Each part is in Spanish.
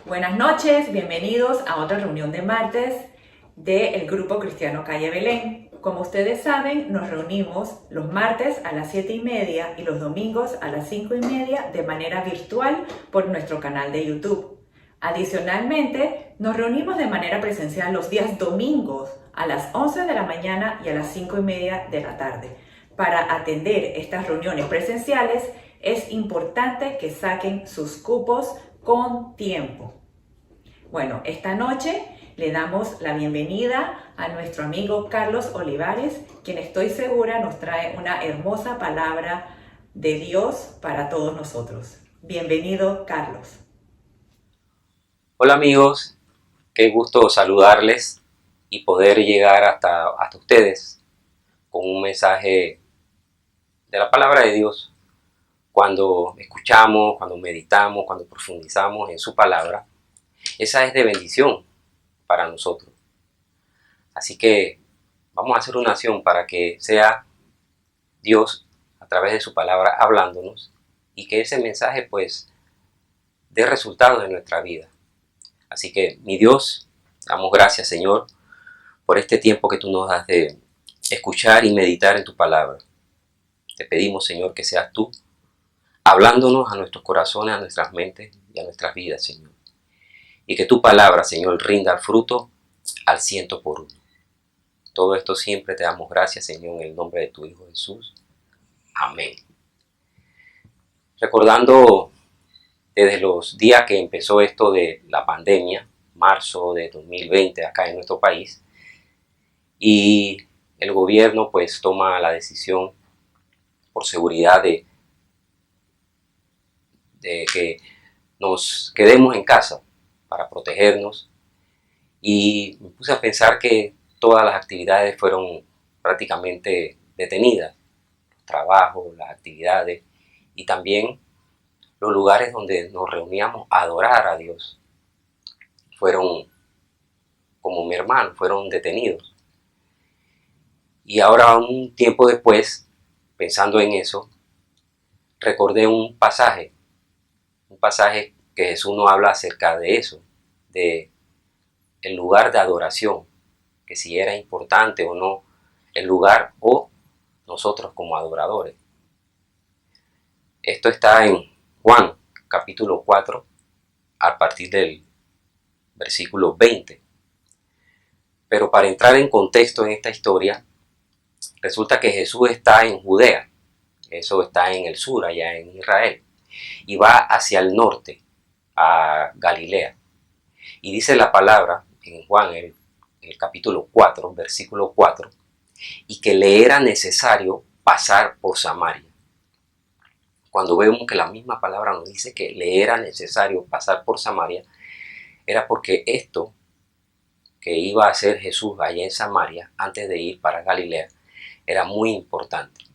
Buenas noches, bienvenidos a otra reunión de martes del Grupo Cristiano Calle Belén. Como ustedes saben, nos reunimos los martes a las 7:30 y los domingos a las 5:30 de manera virtual por nuestro canal de YouTube. Adicionalmente, nos reunimos de manera presencial los días domingos a las 11 de la mañana y a las 5:30 de la tarde. Para atender estas reuniones presenciales, es importante que saquen sus cupos con tiempo. Bueno, esta noche le damos la bienvenida a nuestro amigo Carlos Olivares, quien estoy segura nos trae una hermosa palabra de Dios para todos nosotros. Bienvenido, Carlos. Hola amigos, qué gusto saludarles y poder llegar hasta ustedes con un mensaje de la palabra de Dios. Cuando escuchamos, cuando meditamos, cuando profundizamos en su palabra, esa es de bendición para nosotros. Así que vamos a hacer una oración para que sea Dios a través de su palabra hablándonos y que ese mensaje pues dé resultados en nuestra vida. Así que, mi Dios, damos gracias, Señor, por este tiempo que tú nos das de escuchar y meditar en tu palabra. Te pedimos, Señor, que seas tú hablándonos a nuestros corazones, a nuestras mentes y a nuestras vidas, Señor. Y que tu palabra, Señor, rinda el fruto al 100%. Todo esto siempre te damos gracias, Señor, en el nombre de tu Hijo Jesús. Amén. Recordando desde los días que empezó esto de la pandemia, marzo de 2020 acá en nuestro país, y el gobierno pues toma la decisión por seguridad de que nos quedemos en casa para protegernos, y me puse a pensar que todas las actividades fueron prácticamente detenidas, los trabajos, las actividades y también los lugares donde nos reuníamos a adorar a Dios fueron, como mi hermano, fueron detenidos. Y ahora, un tiempo después, pensando en eso, recordé un pasaje que Jesús nos habla acerca de eso, de el lugar de adoración, que si era importante o no el lugar o nosotros como adoradores. Esto está en Juan capítulo 4 a partir del versículo 20. Pero para entrar en contexto en esta historia, resulta que Jesús está en Judea, eso está en el sur, allá en Israel, y va hacia el norte, a Galilea. Y dice la palabra en Juan, el capítulo 4, versículo 4, y que le era necesario pasar por Samaria. Cuando vemos que la misma palabra nos dice que le era necesario pasar por Samaria, era porque esto que iba a hacer Jesús allá en Samaria, antes de ir para Galilea, era muy importante.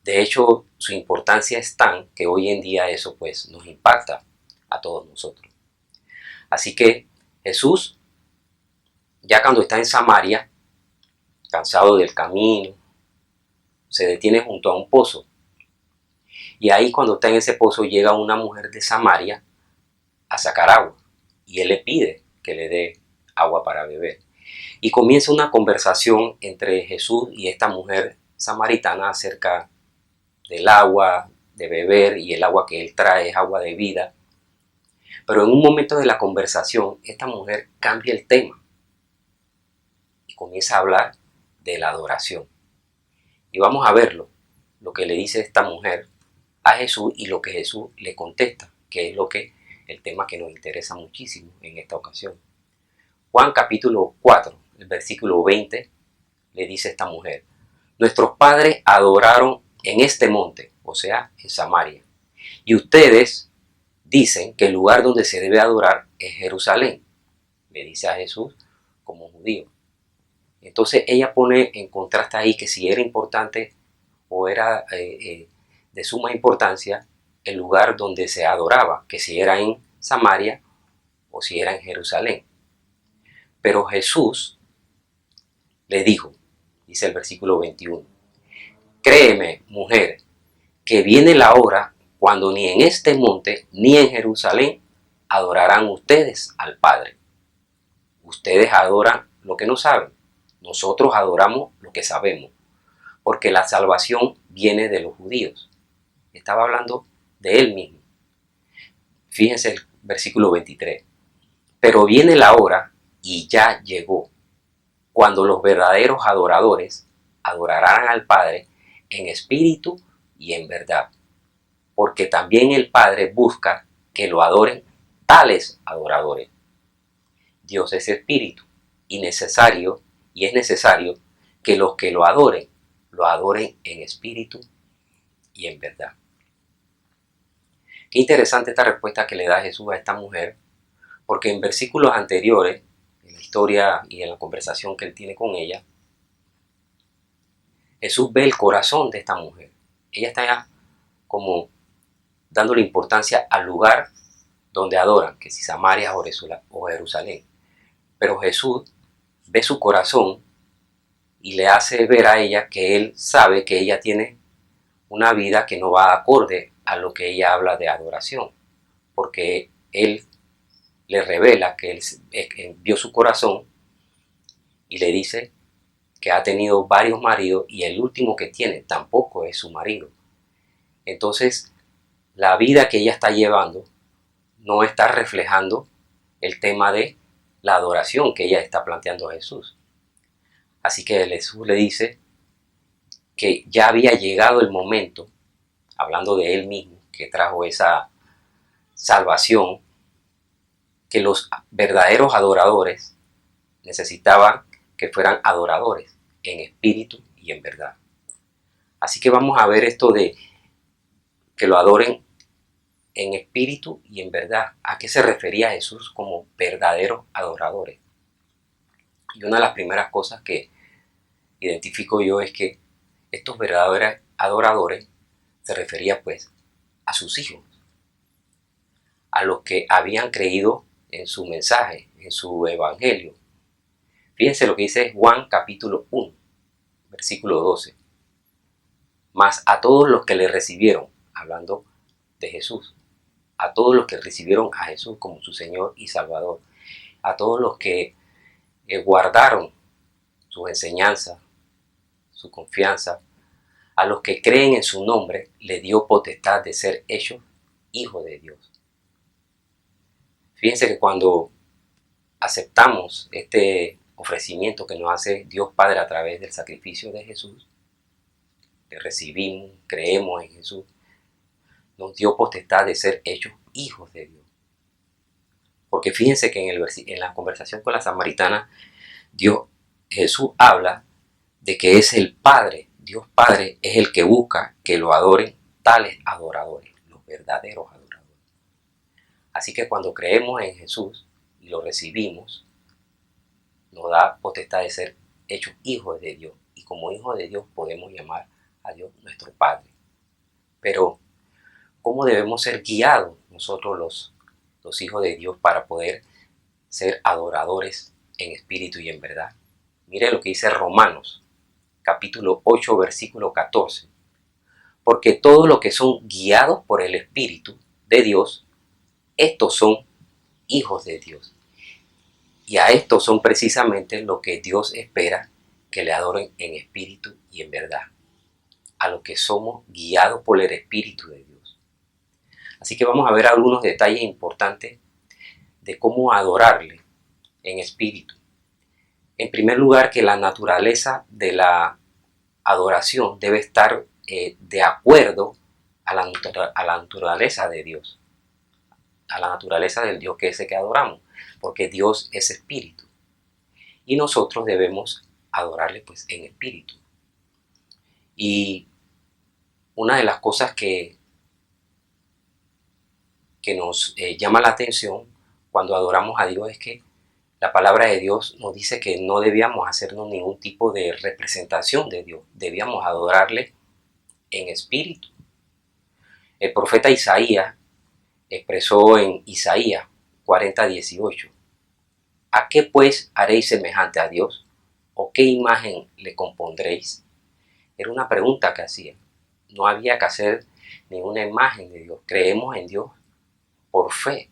De hecho, su importancia es tan que hoy en día eso pues nos impacta a todos nosotros. Así que Jesús, ya cuando está en Samaria, cansado del camino, se detiene junto a un pozo. Y ahí cuando está en ese pozo llega una mujer de Samaria a sacar agua. Y él le pide que le dé agua para beber. Y comienza una conversación entre Jesús y esta mujer samaritana acerca del agua de beber, y el agua que él trae es agua de vida. Pero en un momento de la conversación, esta mujer cambia el tema y comienza a hablar de la adoración. Y vamos a verlo, lo que le dice esta mujer a Jesús y lo que Jesús le contesta, que es el tema que nos interesa muchísimo en esta ocasión. Juan capítulo 4, el versículo 20, le dice esta mujer: nuestros padres adoraron en este monte, o sea, en Samaria, y ustedes dicen que el lugar donde se debe adorar es Jerusalén. Le dice a Jesús como judío. Entonces ella pone en contraste ahí que si era importante o era de suma importancia el lugar donde se adoraba, que si era en Samaria o si era en Jerusalén. Pero Jesús le dijo, dice el versículo 21, créeme, mujer, que viene la hora cuando ni en este monte ni en Jerusalén adorarán ustedes al Padre. Ustedes adoran lo que no saben. Nosotros adoramos lo que sabemos, porque la salvación viene de los judíos. Estaba hablando de él mismo. Fíjense el versículo 23. Pero viene la hora, y ya llegó, cuando los verdaderos adoradores adorarán al Padre en espíritu y en verdad, porque también el Padre busca que lo adoren tales adoradores. Dios es espíritu y es necesario que los que lo adoren en espíritu y en verdad. Qué interesante esta respuesta que le da Jesús a esta mujer, porque en versículos anteriores, en la historia y en la conversación que él tiene con ella, Jesús ve el corazón de esta mujer. Ella está como dándole importancia al lugar donde adoran, que si Samaria o Jerusalén. Pero Jesús ve su corazón y le hace ver a ella que él sabe que ella tiene una vida que no va acorde a lo que ella habla de adoración, porque él le revela que él vio su corazón y le dice que ha tenido varios maridos y el último que tiene tampoco es su marido. Entonces, la vida que ella está llevando no está reflejando el tema de la adoración que ella está planteando a Jesús. Así que Jesús le dice que ya había llegado el momento, hablando de él mismo, que trajo esa salvación, que los verdaderos adoradores necesitaban que fueran adoradores en espíritu y en verdad. Así que vamos a ver esto de que lo adoren en espíritu y en verdad. ¿A qué se refería Jesús como verdaderos adoradores? Y una de las primeras cosas que identifico yo es que estos verdaderos adoradores se refería pues a sus hijos, a los que habían creído en su mensaje, en su evangelio. Fíjense lo que dice Juan capítulo 1, versículo 12. Mas a todos los que le recibieron, hablando de Jesús, a todos los que recibieron a Jesús como su Señor y Salvador, a todos los que guardaron sus enseñanzas, su confianza, a los que creen en su nombre, le dio potestad de ser hechos hijos de Dios. Fíjense que cuando aceptamos este ofrecimiento que nos hace Dios Padre a través del sacrificio de Jesús, le recibimos, creemos en Jesús, nos dio potestad de ser hechos hijos de Dios. Porque fíjense que en la conversación con la samaritana, Jesús habla de que es el Padre, Dios Padre es el que busca que lo adoren tales adoradores, los verdaderos adoradores. Así que cuando creemos en Jesús y lo recibimos, nos da potestad de ser hechos hijos de Dios. Y como hijos de Dios podemos llamar a Dios nuestro Padre. Pero, ¿cómo debemos ser guiados nosotros los hijos de Dios para poder ser adoradores en espíritu y en verdad? Mire lo que dice Romanos, capítulo 8, versículo 14. Porque todos los que son guiados por el Espíritu de Dios, estos son hijos de Dios. Y a estos son precisamente lo que Dios espera que le adoren en espíritu y en verdad. A los que somos guiados por el Espíritu de Dios. Así que vamos a ver algunos detalles importantes de cómo adorarle en espíritu. En primer lugar, que la naturaleza de la adoración debe estar de acuerdo a la naturaleza de Dios, a la naturaleza del Dios que es el que adoramos, porque Dios es espíritu y nosotros debemos adorarle pues en espíritu. Y una de las cosas que nos llama la atención cuando adoramos a Dios es que la palabra de Dios nos dice que no debíamos hacernos ningún tipo de representación de Dios, debíamos adorarle en espíritu. El profeta Isaías expresó en Isaías 40:18: ¿a qué pues haréis semejante a Dios? ¿O qué imagen le compondréis? Era una pregunta que hacía. No había que hacer ninguna imagen de Dios. Creemos en Dios por fe.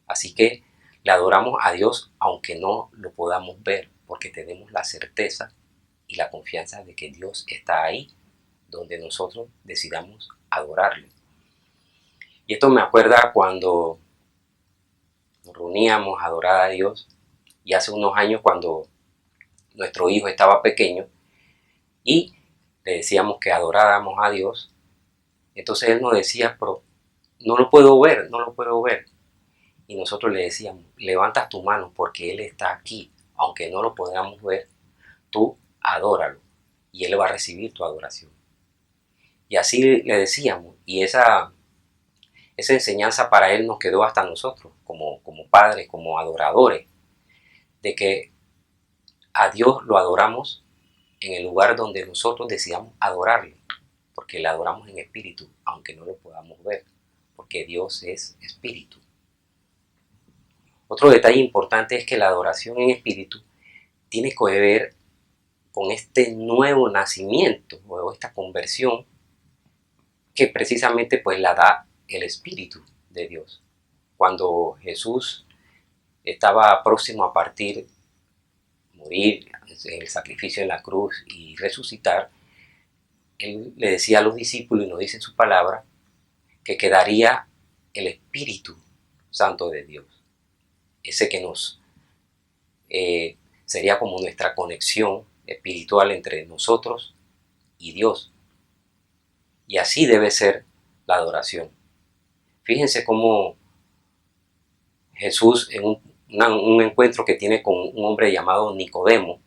Así que le adoramos a Dios aunque no lo podamos ver, porque tenemos la certeza y la confianza de que Dios está ahí donde nosotros decidamos adorarle. Y esto me acuerda cuando nos reuníamos a adorar a Dios, y hace unos años cuando nuestro hijo estaba pequeño y le decíamos que adoráramos a Dios, entonces él nos decía, pero no lo puedo ver, no lo puedo ver. Y nosotros le decíamos, levanta tu mano porque Él está aquí, aunque no lo podamos ver, tú adóralo y Él va a recibir tu adoración. Y así le decíamos, y esa enseñanza para Él nos quedó hasta nosotros, como padres, como adoradores, de que a Dios lo adoramos en el lugar donde nosotros decidamos adorarle, porque le adoramos en espíritu, aunque no lo podamos ver, porque Dios es espíritu. Otro detalle importante es que la adoración en espíritu tiene que ver con este nuevo nacimiento o esta conversión que precisamente pues la da el Espíritu de Dios. Cuando Jesús estaba próximo a partir, morir, el sacrificio en la cruz y resucitar, Él le decía a los discípulos, y nos dice en su palabra, que quedaría el Espíritu Santo de Dios. Ese que nos sería como nuestra conexión espiritual entre nosotros y Dios. Y así debe ser la adoración. Fíjense cómo Jesús en un encuentro que tiene con un hombre llamado Nicodemo,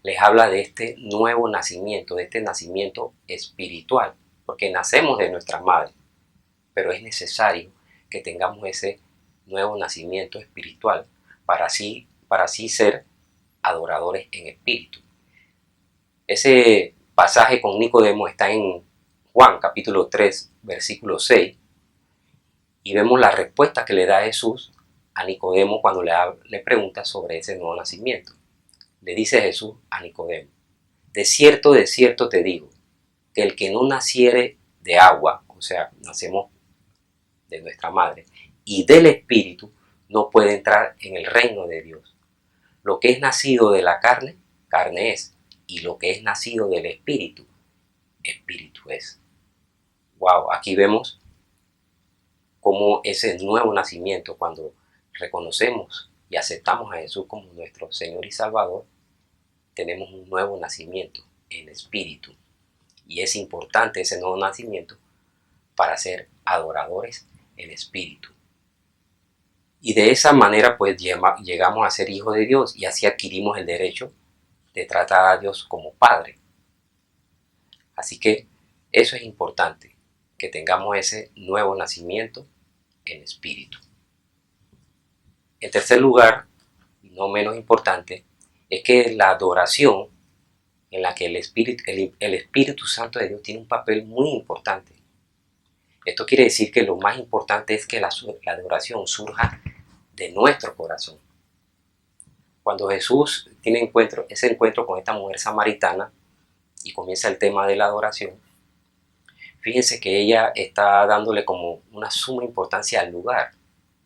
les habla de este nuevo nacimiento, de este nacimiento espiritual, porque nacemos de nuestra madre, pero es necesario que tengamos ese nuevo nacimiento espiritual para así ser adoradores en espíritu. Ese pasaje con Nicodemo está en Juan capítulo 3, versículo 6, y vemos la respuesta que le da Jesús a Nicodemo cuando le pregunta sobre ese nuevo nacimiento. Le dice Jesús a Nicodemo, de cierto te digo, que el que no naciere de agua, o sea, nacemos de nuestra madre, y del Espíritu, no puede entrar en el reino de Dios. Lo que es nacido de la carne, carne es, y lo que es nacido del Espíritu, Espíritu es. Wow, aquí vemos cómo ese nuevo nacimiento, cuando reconocemos y aceptamos a Jesús como nuestro Señor y Salvador, tenemos un nuevo nacimiento en espíritu. Y es importante ese nuevo nacimiento para ser adoradores en espíritu. Y de esa manera pues llegamos a ser hijos de Dios y así adquirimos el derecho de tratar a Dios como Padre. Así que eso es importante, que tengamos ese nuevo nacimiento en espíritu. En tercer lugar, y no menos importante, es que la adoración en la que el Espíritu Santo de Dios tiene un papel muy importante. Esto quiere decir que lo más importante es que la adoración surja de nuestro corazón. Cuando Jesús tiene ese encuentro con esta mujer samaritana y comienza el tema de la adoración, fíjense que ella está dándole como una suma importancia al lugar,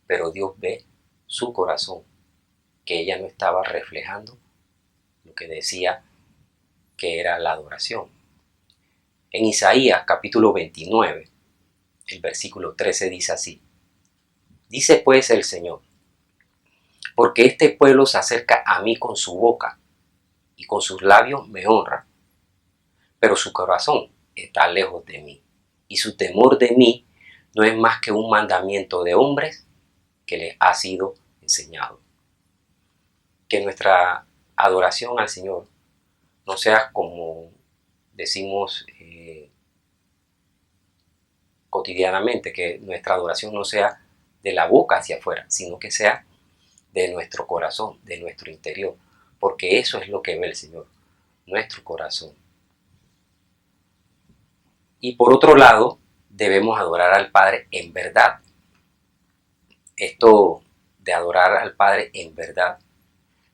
pero Dios ve su corazón, que ella no estaba reflejando lo que decía que era la adoración. En Isaías capítulo 29, el versículo 13 dice así, dice pues el Señor, porque este pueblo se acerca a mí con su boca y con sus labios me honra, pero su corazón está lejos de mí y su temor de mí no es más que un mandamiento de hombres que les ha sido enseñado. Que nuestra adoración al Señor no sea como decimos cotidianamente, que nuestra adoración no sea de la boca hacia afuera, sino que sea de nuestro corazón, de nuestro interior, porque eso es lo que ve el Señor, nuestro corazón. Y por otro lado, debemos adorar al Padre en verdad. Esto de adorar al Padre en verdad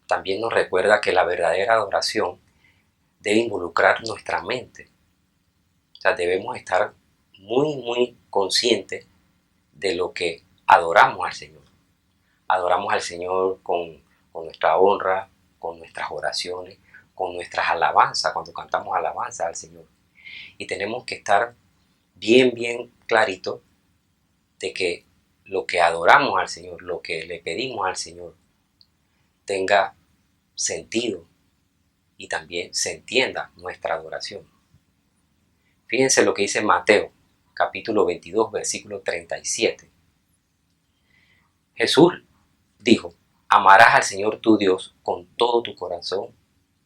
también nos recuerda que la verdadera adoración debe involucrar nuestra mente. O sea, debemos estar muy conscientes de lo que adoramos al Señor. adoramos al Señor con nuestra honra, con nuestras oraciones, con nuestras alabanzas, cuando cantamos alabanza al Señor. Y tenemos que estar bien clarito de que lo que adoramos al Señor, lo que le pedimos al Señor, tenga sentido y también se entienda nuestra adoración. Fíjense lo que dice Mateo, capítulo 22, versículo 37. Jesús dijo: amarás al Señor tu Dios con todo tu corazón,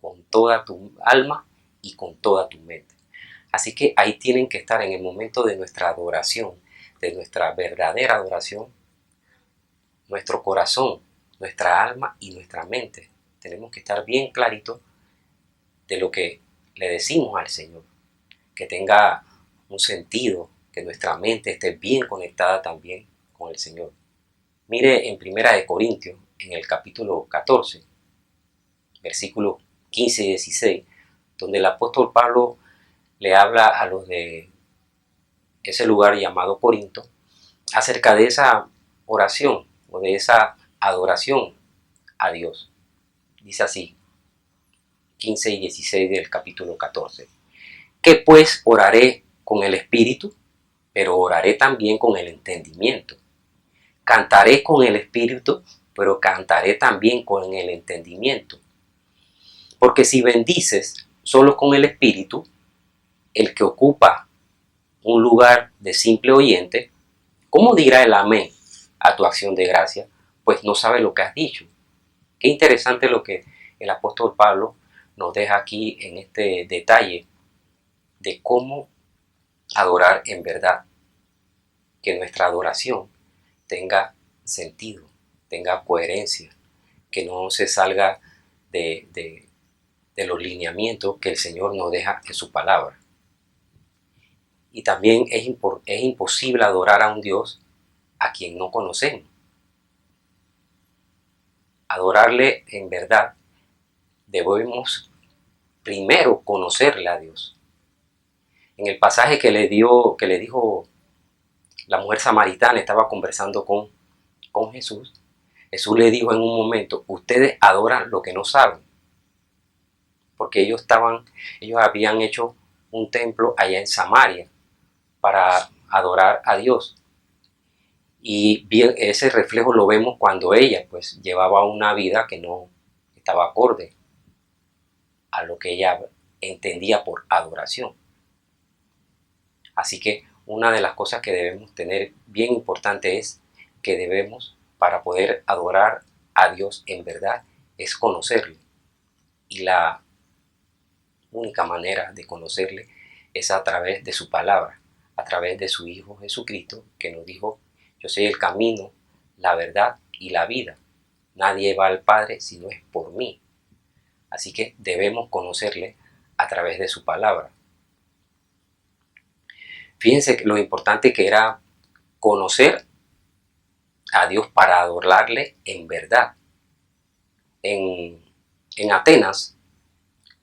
con toda tu alma y con toda tu mente. Así que ahí tienen que estar en el momento de nuestra adoración, de nuestra verdadera adoración, nuestro corazón, nuestra alma y nuestra mente. Tenemos que estar bien claritos de lo que le decimos al Señor, que tenga un sentido, que nuestra mente esté bien conectada también con el Señor. Mire en Primera de Corintios, en el capítulo 14, versículos 15 y 16, donde el apóstol Pablo le habla a los de ese lugar llamado Corinto acerca de esa oración o de esa adoración a Dios. Dice así, 15 y 16 del capítulo 14. Que pues oraré con el espíritu, pero oraré también con el entendimiento. Cantaré con el espíritu, pero cantaré también con el entendimiento. Porque si bendices solo con el espíritu, el que ocupa un lugar de simple oyente, ¿cómo dirá el amén a tu acción de gracia? Pues no sabe lo que has dicho. Qué interesante lo que el apóstol Pablo nos deja aquí en este detalle de cómo adorar en verdad. Que nuestra adoración tenga sentido, tenga coherencia, que no se salga de los lineamientos que el Señor nos deja en su palabra. Y también es imposible adorar a un Dios a quien no conocemos. Adorarle en verdad debemos primero conocerle a Dios. En el pasaje que le dijo la mujer samaritana, estaba conversando con Jesús. Jesús le dijo en un momento: ustedes adoran lo que no saben. Porque ellos habían hecho un templo allá en Samaria para adorar a Dios. Y bien, ese reflejo lo vemos cuando ella pues llevaba una vida que no estaba acorde a lo que ella entendía por adoración. Así que una de las cosas que debemos tener bien importante es que debemos, para poder adorar a Dios en verdad, es conocerle. Y la única manera de conocerle es a través de su palabra, a través de su Hijo Jesucristo, que nos dijo: yo soy el camino, la verdad y la vida. Nadie va al Padre si no es por mí. Así que debemos conocerle a través de su palabra. Fíjense lo importante que era conocer a Dios para adorarle en verdad. En Atenas,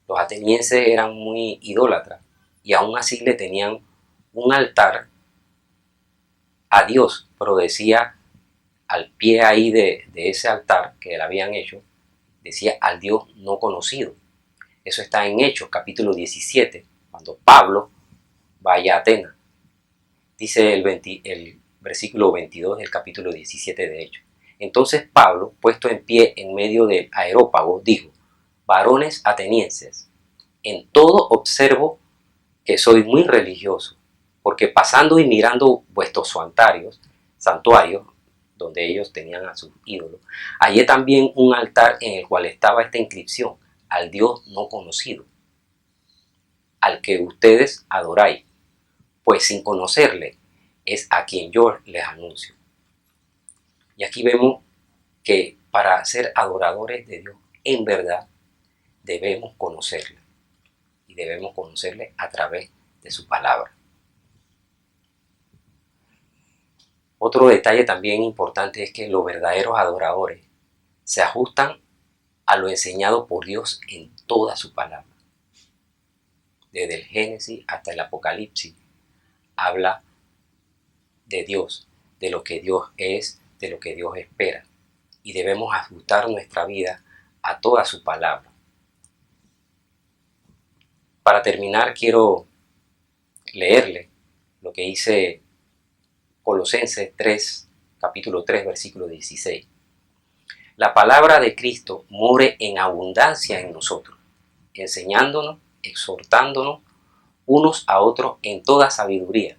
los atenienses eran muy idólatras y aún así le tenían un altar a Dios, pero decía al pie ahí de ese altar que le habían hecho, decía: al Dios no conocido. Eso está en Hechos capítulo 17, cuando Pablo vaya a Atenas. Dice el versículo 22 del capítulo 17 de Hechos. Entonces Pablo, puesto en pie en medio del Areópago, dijo: varones atenienses, en todo observo que soy muy religioso, porque pasando y mirando vuestros santuarios, donde ellos tenían a sus ídolos, hallé también un altar en el cual estaba esta inscripción: al Dios no conocido, al que ustedes adoráis, pues sin conocerle es a quien yo les anuncio. Y aquí vemos que para ser adoradores de Dios en verdad debemos conocerle, y debemos conocerle a través de su palabra. Otro detalle también importante es que los verdaderos adoradores se ajustan a lo enseñado por Dios en toda su palabra. Desde el Génesis hasta el Apocalipsis habla de Dios, de lo que Dios es, de lo que Dios espera. y debemos ajustar nuestra vida a toda su palabra. Para terminar, quiero leerle lo que dice Colosenses 3, capítulo 3, versículo 16. La palabra de Cristo more en abundancia en nosotros, enseñándonos, exhortándonos unos a otros en toda sabiduría,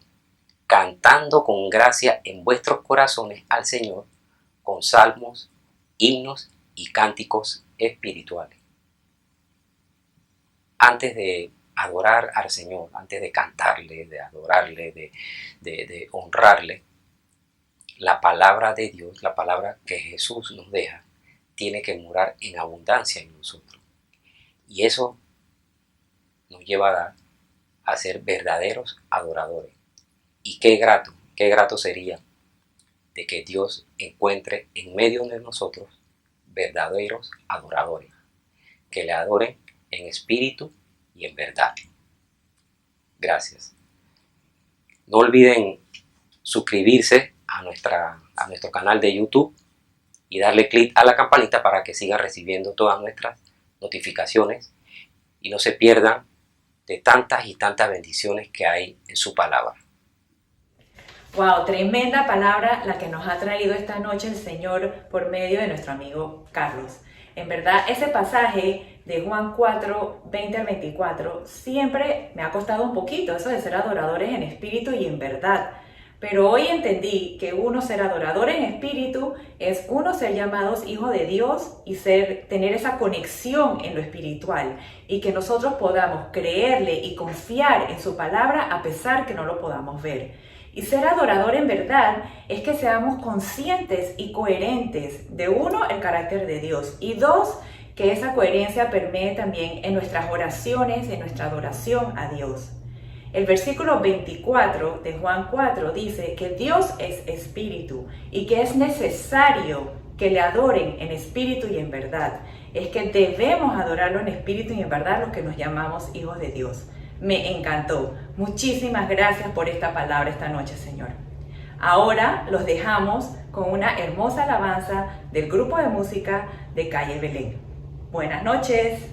cantando con gracia en vuestros corazones al Señor, con salmos, himnos y cánticos espirituales. Antes de adorar al Señor, antes de cantarle, de adorarle, de honrarle, la palabra de Dios, la palabra que Jesús nos deja, tiene que morar en abundancia en nosotros. Y eso nos lleva a ser verdaderos adoradores. Y qué grato sería de que Dios encuentre en medio de nosotros verdaderos adoradores, que le adoren en espíritu y en verdad. Gracias. No olviden suscribirse a nuestro canal de YouTube y darle clic a la campanita para que sigan recibiendo todas nuestras notificaciones y no se pierdan de tantas y tantas bendiciones que hay en su palabra. Wow, tremenda palabra la que nos ha traído esta noche el Señor por medio de nuestro amigo Carlos. En verdad, ese pasaje de Juan 4, 20 al 24, siempre me ha costado un poquito eso de ser adoradores en espíritu y en verdad. Pero hoy entendí que uno ser adorador en espíritu es uno ser llamados hijos de Dios y tener esa conexión en lo espiritual y que nosotros podamos creerle y confiar en su palabra a pesar que no lo podamos ver. Y ser adorador en verdad es que seamos conscientes y coherentes de uno, el carácter de Dios y dos, que esa coherencia permee también en nuestras oraciones, en nuestra adoración a Dios. El versículo 24 de Juan 4 dice que Dios es espíritu y que es necesario que le adoren en espíritu y en verdad. Es que debemos adorarlo en espíritu y en verdad los que nos llamamos hijos de Dios. Me encantó. Muchísimas gracias por esta palabra esta noche, Señor. Ahora los dejamos con una hermosa alabanza del grupo de música de Calle Belén. Buenas noches.